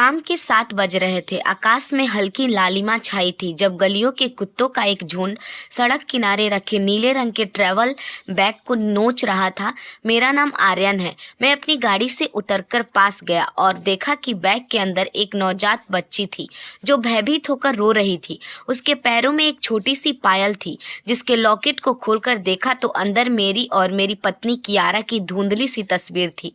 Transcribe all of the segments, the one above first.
शाम के 7 बज रहे थे। आकाश में हल्की लालिमा छाई थी जब गलियों के कुत्तों का एक झुंड सड़क किनारे रखे नीले रंग के ट्रैवल बैग को नोच रहा था। मेरा नाम आर्यन है। मैं अपनी गाड़ी से उतरकर पास गया और देखा कि बैग के अंदर एक नवजात बच्ची थी जो भयभीत होकर रो रही थी। उसके पैरों में एक छोटी सी पायल थी जिसके लॉकेट को खोलकर देखा तो अंदर मेरी और मेरी पत्नी कियारा की धुंधली सी तस्वीर थी।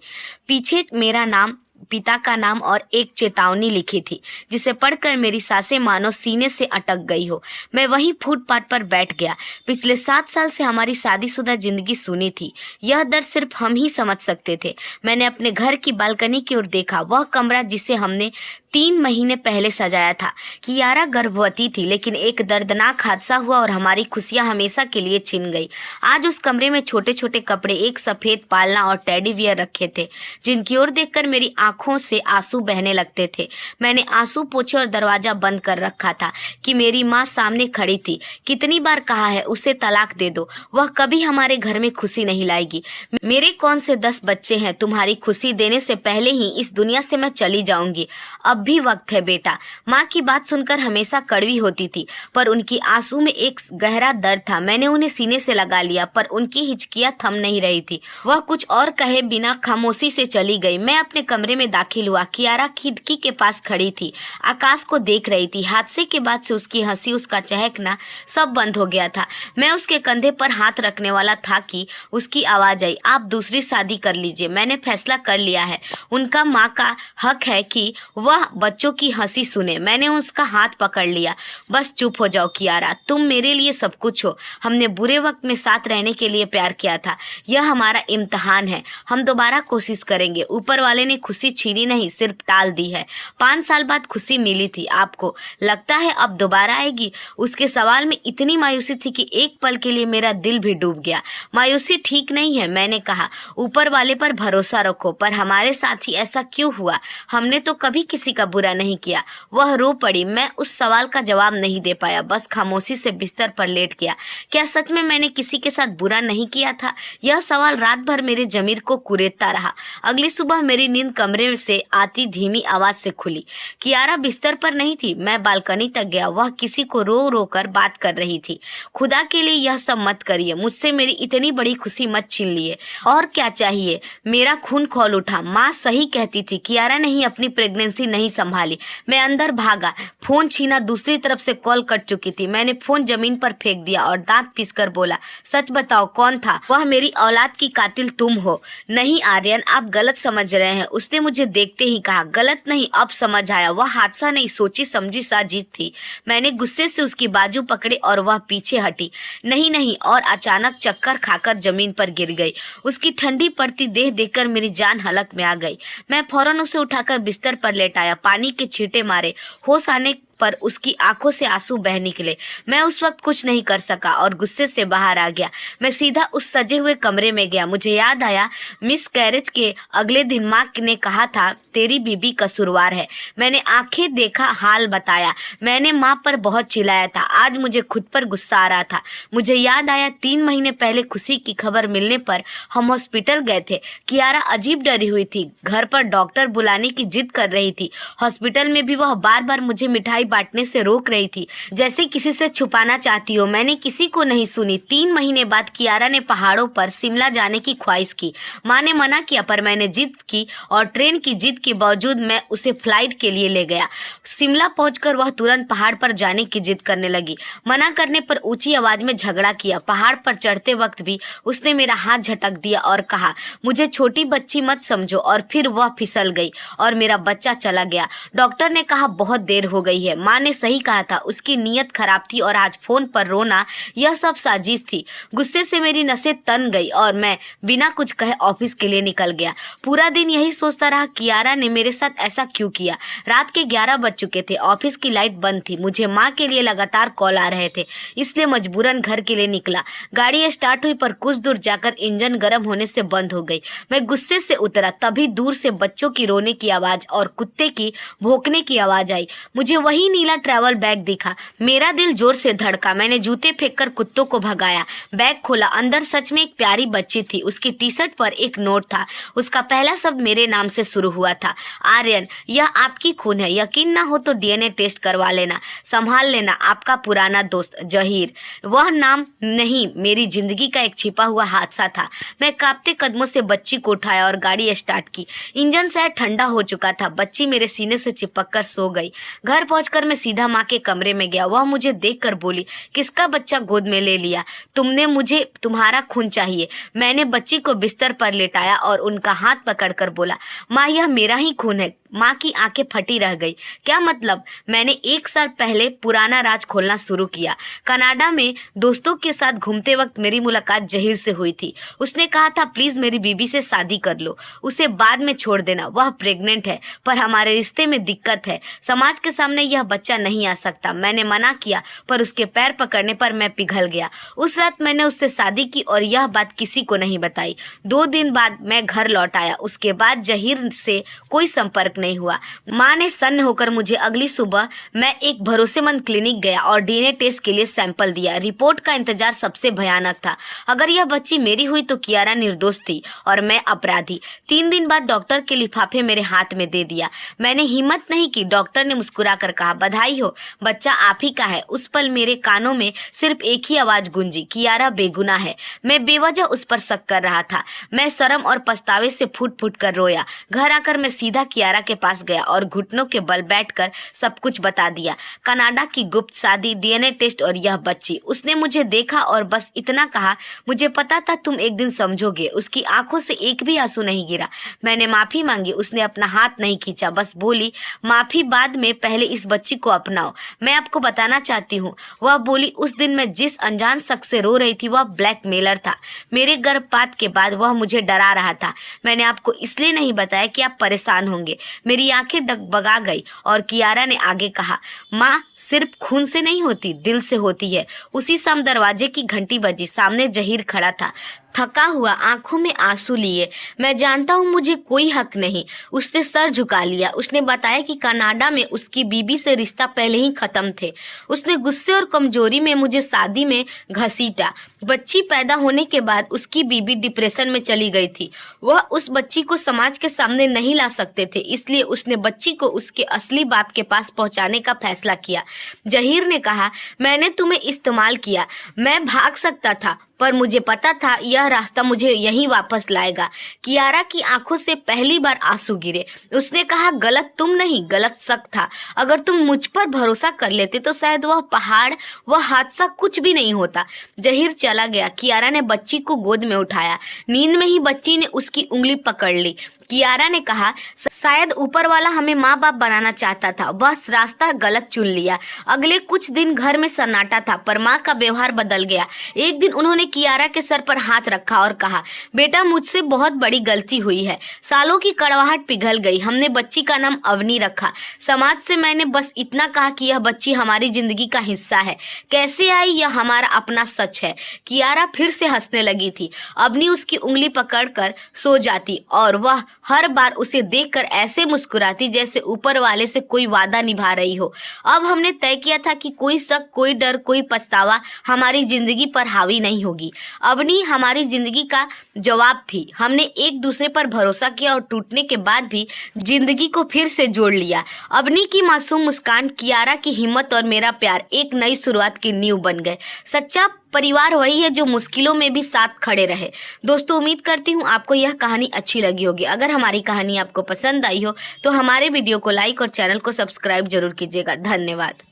पीछे मेरा नाम, पिता का नाम और एक चेतावनी लिखी थी जिसे पढ़कर मेरी सांसें मानो सीने से अटक गई हो। मैं वहीं फुटपाथ पर बैठ गया। पिछले 7 साल से हमारी शादीशुदा जिंदगी सुनी थी। यह दर्द सिर्फ हम ही समझ सकते थे। मैंने अपने घर की बालकनी की ओर देखा, वह कमरा जिसे हमने 3 महीने पहले सजाया था। कियारा गर्भवती थी, लेकिन एक दर्दनाक हादसा हुआ और हमारी खुशियां हमेशा के लिए छिन गई। आज उस कमरे में छोटे छोटे कपड़े, एक सफेद पालना और टेडी बियर रखे थे जिनकी ओर देखकर मेरी आंखों से आंसू बहने लगते थे। मैंने आंसू पोंछे और दरवाजा बंद कर रखा था कि मेरी माँ सामने खड़ी थी। कितनी बार कहा है उसे तलाक दे दो, वह कभी हमारे घर में खुशी नहीं लाएगी। मेरे कौन से 10 बच्चे हैं, तुम्हारी खुशी देने से पहले ही इस दुनिया से मैं चली जाऊंगी। अब भी वक्त है बेटा। माँ की बात सुनकर हमेशा कड़वी होती थी, पर उनकी आंसू में एक गहरा दर्द था। मैंने उन्हें सीने से लगा लिया, पर उनकी हिचकियां थम नहीं रही थी। वह कुछ और कहे बिना खामोशी से चली गई। मैं अपने कमरे में दाखिल हुआ। कियारा खिड़की के पास खड़ी थी, आकाश को देख रही थी। हादसे के बाद से उसकी हंसी, उसका चहकना सब बंद हो गया था। मैं उसके कंधे पर हाथ रखने वाला था कि उसकी आवाज आई, आप दूसरी शादी कर लीजिए। मैंने फैसला कर लिया है। उनका माँ का हक है कि वह बच्चों की हंसी सुने। मैंने उसका हाथ पकड़ लिया। बस चुप हो जाओ कियारा, तुम मेरे लिए सब कुछ हो। हमने बुरे वक्त में साथ रहने के लिए प्यार किया था। यह हमारा इम्तिहान है। हम दोबारा कोशिश करेंगे। ऊपर वाले ने खुशी छीनी नहीं, सिर्फ टाल दी है। 5 साल बाद खुशी मिली थी। आपको लगता है अब दोबारा आएगी? उसके सवाल में इतनी मायूसी थी कि एक पल के लिए मेरा दिल भी डूब गया। मायूसी ठीक नहीं है, मैंने कहा। ऊपर वाले पर भरोसा रखो। पर हमारे साथ ही ऐसा क्यों हुआ? हमने तो कभी किसी का बुरा नहीं किया। वह रो पड़ी। मैं उस सवाल का जवाब नहीं दे पाया, बस खामोशी से बिस्तर पर लेट गया। क्या सच में मैंने किसी के साथ बुरा नहीं किया था? यह सवाल रात भर मेरे जमीर को कुरेदता रहा। अगली सुबह मेरी नींद कमरे से आती धीमी आवाज से खुली। कियारा बिस्तर पर नहीं थी। मैं बालकनी तक गया। वह किसी को रो रो कर बात कर रही थी। खुदा के लिए यह सब मत करिए, मुझसे मेरी इतनी बड़ी खुशी मत छीन लिए। और क्या चाहिए? मेरा खून खौल उठा। माँ सही कहती थी, कियारा ने ही अपनी प्रेगनेंसी नहीं संभाली। मैं अंदर भागा, फोन छीना। दूसरी तरफ से कॉल कट चुकी थी। मैंने फोन जमीन पर फेंक दिया और दांत पीसकर बोला, सच बताओ कौन था? वह मेरी औलाद की कातिल तुम हो। नहीं आर्यन, आप गलत समझ रहे हैं, उसने मुझे देखते ही कहा। गलत नहीं, अब समझ आया। वह हादसा नहीं, सोची समझी साजिश थी। मैंने गुस्से से उसकी बाजू पकड़े और वह पीछे हटी। नहीं नहीं, और अचानक चक्कर खाकर जमीन पर गिर गई। उसकी ठंडी पड़ती देह देखकर मेरी जान हलक में आ गई। मैं फौरन उसे उठाकर बिस्तर पर लेटाया। पानी के छींटे मारे। होश आने पर उसकी आंखों से आंसू बह निकले। मैं उस वक्त कुछ नहीं कर सका और गुस्से से बाहर आ गया। मैं सीधा उस सजे हुए कमरे में गया। मुझे याद आया, मिस कैरेज के अगले दिन माँ ने कहा था तेरी बीबी कसूरवार है। मैंने आंखें देखा, हाल बताया। मैंने माँ पर बहुत चिल्लाया था। आज मुझे खुद पर गुस्सा आ रहा था। मुझे याद आया 3 महीने पहले खुशी की खबर मिलने पर हम हॉस्पिटल गए थे। कियारा अजीब डरी हुई थी। घर पर डॉक्टर बुलाने की जिद कर रही थी। हॉस्पिटल में भी वह बार बार मुझे मिठाई बांटने से रोक रही थी, जैसे किसी से छुपाना चाहती हो। मैंने किसी को नहीं सुनी। 3 महीने बाद कियारा ने पहाड़ों पर शिमला जाने की ख्वाहिश की। माँ ने मना किया, पर मैंने जिद की और ट्रेन की जिद के बावजूद मैं उसे फ्लाइट के लिए ले गया। शिमला पहुंचकर वह तुरंत पहाड़ पर जाने की जिद करने लगी। मना करने पर ऊंची आवाज में झगड़ा किया। पहाड़ पर चढ़ते वक्त भी उसने मेरा हाथ झटक दिया और कहा, मुझे छोटी बच्ची मत समझो। और फिर वह फिसल गई और मेरा बच्चा चला गया। डॉक्टर ने कहा बहुत देर हो गई है। माँ ने सही कहा था, उसकी नीयत खराब थी और आज फोन पर रोना यह सब साजिश थी। गुस्से से मेरी नसें तन गई और मैं बिना कुछ कहे ऑफिस के लिए निकल गया। पूरा दिन यही सोचता रहा, कियारा ने मेरे साथ ऐसा क्यों किया। रात के 11 बज चुके थे। ऑफिस की लाइट बंद थी। मुझे माँ के लिए लगातार कॉल आ रहे थे, इसलिए मजबूरन घर के लिए निकला। गाड़ी स्टार्ट हुई, पर कुछ दूर जाकर इंजन गर्म होने से बंद हो गई। मैं गुस्से से उतरा, तभी दूर से बच्चों की रोने की आवाज और कुत्ते की भौंकने की आवाज आई। मुझे वही वही नीला ट्रैवल बैग दिखा। मेरा दिल जोर से धड़का। मैंने जूते फेंककर कुत्तों को भगाया। बैग खोला, अंदर सच में एक प्यारी बच्ची थी। उसकी टी शर्ट पर एक नोट था। उसका पहला शब्द मेरे नाम से शुरू हुआ था, आर्यन। यह आपकी खून है, यकीन ना हो तो डीएनए टेस्ट करवा लेना। संभाल लेना, आपका पुराना दोस्त जहीर। वह नाम नहीं, मेरी जिंदगी का एक छिपा हुआ हादसा था। मैं कांपते कदमों से बच्ची को उठाया और गाड़ी स्टार्ट की। इंजन शायद ठंडा हो चुका था। बच्ची मेरे सीने से चिपक कर सो गई। घर पहुंचकर मैं सीधा माँ के कमरे में गया। वह मुझे देखकर बोली, किसका बच्चा गोद में ले लिया तुमने? मुझे तुम्हारा खून चाहिए। मैंने बच्ची को बिस्तर पर लेटाया और उनका हाथ पकड़कर बोला, माँ यह मेरा ही खून है। माँ की आंखें फटी रह गई। क्या मतलब? मैंने 1 साल पहले पुराना राज खोलना शुरू किया। कनाडा में दोस्तों के साथ घूमते वक्त मेरी मुलाकात जहीर से हुई थी। उसने कहा था, प्लीज मेरी बीबी से शादी कर लो, उसे बाद में छोड़ देना, वह प्रेग्नेंट है। पर हमारे रिश्ते में दिक्कत है, समाज के सामने यह बच्चा नहीं आ सकता। मैंने मना किया, पर उसके पैर पकड़ने पर मैं पिघल गया। उस रात मैंने उससे शादी की और यह बात किसी को नहीं बताई। 2 दिन बाद मैं घर लौट आया। उसके बाद जहीर से कोई संपर्क नहीं हुआ। माँ ने सन्न होकर मुझे अगली सुबह मैं एक भरोसेमंद क्लिनिक गया और डीएनए टेस्ट के लिए सैंपल दिया। रिपोर्ट का इंतजार सबसे भयानक था। अगर यह बच्ची मेरी हुई तो कियारा निर्दोष थी और मैं अपराधी। 3 दिन बाद डॉक्टर के लिफाफे मेरे हाथ में दे दिया। मैंने हिम्मत नहीं की। डॉक्टर ने मुस्कुराकर कहा, बधाई हो, बच्चा आप ही का है। उस पल मेरे कानों में सिर्फ एक ही आवाज गूंजी, कियारा बेगुनाह है। मैं बेवजह उस पर शक कर रहा था। मैं शर्म और पछतावे से फूट फूट कर रोया। घर आकर मैं सीधा कियारा के पास गया और घुटनों के बल बैठकर सब कुछ बता दिया। कनाडा की गुप्त शादी, डीएनए टेस्ट और यह बच्ची। उसने मुझे देखा और बस इतना कहा, मुझे पता था तुम एक दिन समझोगे। उसकी आंखों से एक भी आंसू नहीं गिरा। मैंने माफी मांगी। उसने अपना हाथ नहीं खींचा, बस बोली, माफी बाद में, पहले इस बच्ची को अपनाओ। मैं आपको बताना चाहती हूँ, वह बोली, उस दिन मैं जिस अनजान शख्स से रो रही थी वह ब्लैकमेलर था। मेरे गर्भपात के बाद वह मुझे डरा रहा था। मैंने आपको इसलिए नहीं बताया कि आप परेशान होंगे। मेरी आंखें डगमगा गई और कियारा ने आगे कहा, माँ सिर्फ खून से नहीं होती, दिल से होती है। उसी समय दरवाजे की घंटी बजी। सामने जहीर खड़ा था, थका हुआ, आंखों में आंसू लिए। मैं जानता हूँ मुझे कोई हक नहीं। उसने सर झुका लिया। उसने बताया कि कनाडा में उसकी बीबी से रिश्ता पहले ही खत्म थे। उसने गुस्से और कमजोरी में मुझे शादी में घसीटा। बच्ची पैदा होने के बाद उसकी बीबी डिप्रेशन में चली गई थी। वह उस बच्ची को समाज के सामने नहीं ला सकते थे, इसलिए उसने बच्ची को उसके असली बाप के पास पहुंचाने का फैसला किया। जहीर ने कहा, मैंने तुम्हें इस्तेमाल किया। मैं भाग सकता था, पर मुझे पता था यह रास्ता मुझे यहीं वापस लाएगा। कियारा की आंखों से पहली बार आंसू गिरे। उसने कहा, गलत तुम नहीं, गलत शक था। अगर तुम मुझ पर भरोसा कर लेते तो शायद वह पहाड़, वह हादसा कुछ भी नहीं होता। जहीर चला गया। कियारा ने बच्ची को गोद में उठाया। नींद में ही बच्ची ने उसकी उंगली पकड़ ली। कियारा ने कहा, शायद ऊपर वाला हमें माँ बाप बनाना चाहता था, बस रास्ता गलत चुन लिया। अगले कुछ दिन घर में सन्नाटा था, पर माँ का व्यवहार बदल गया। एक दिन उन्होंने कियारा के सर पर हाथ रखा और कहा, बेटा मुझसे बहुत बड़ी गलती हुई है। सालों की कड़वाहट पिघल गई। हमने बच्ची का नाम अवनी रखा। समाज से मैंने बस इतना कहा कि यह बच्ची हमारी जिंदगी का हिस्सा है। कैसे आई यह हमारा अपना सच है। कियारा फिर से हंसने लगी थी। अवनी उसकी उंगली पकड़कर सो जाती और वह हर बार उसे देखकर ऐसे मुस्कुराती जैसे ऊपर वाले से कोई वादा निभा रही हो। अब हमने तय किया था कि कोई शक, कोई डर, कोई पछतावा हमारी जिंदगी पर हावी नहीं होगी। अवनी हमारी जिंदगी का जवाब थी। हमने एक दूसरे पर भरोसा किया और टूटने के बाद भी जिंदगी को फिर से जोड़ लिया। अवनी की मासूम मुस्कान, कियारा की हिम्मत और मेरा प्यार एक नई शुरुआत की नींव बन गए। सच्चा परिवार वही है जो मुश्किलों में भी साथ खड़े रहे। दोस्तों, उम्मीद करती हूँ आपको यह कहानी अच्छी लगी होगी। अगर हमारी कहानी आपको पसंद आई हो तो हमारे वीडियो को लाइक और चैनल को सब्सक्राइब जरूर कीजिएगा। धन्यवाद।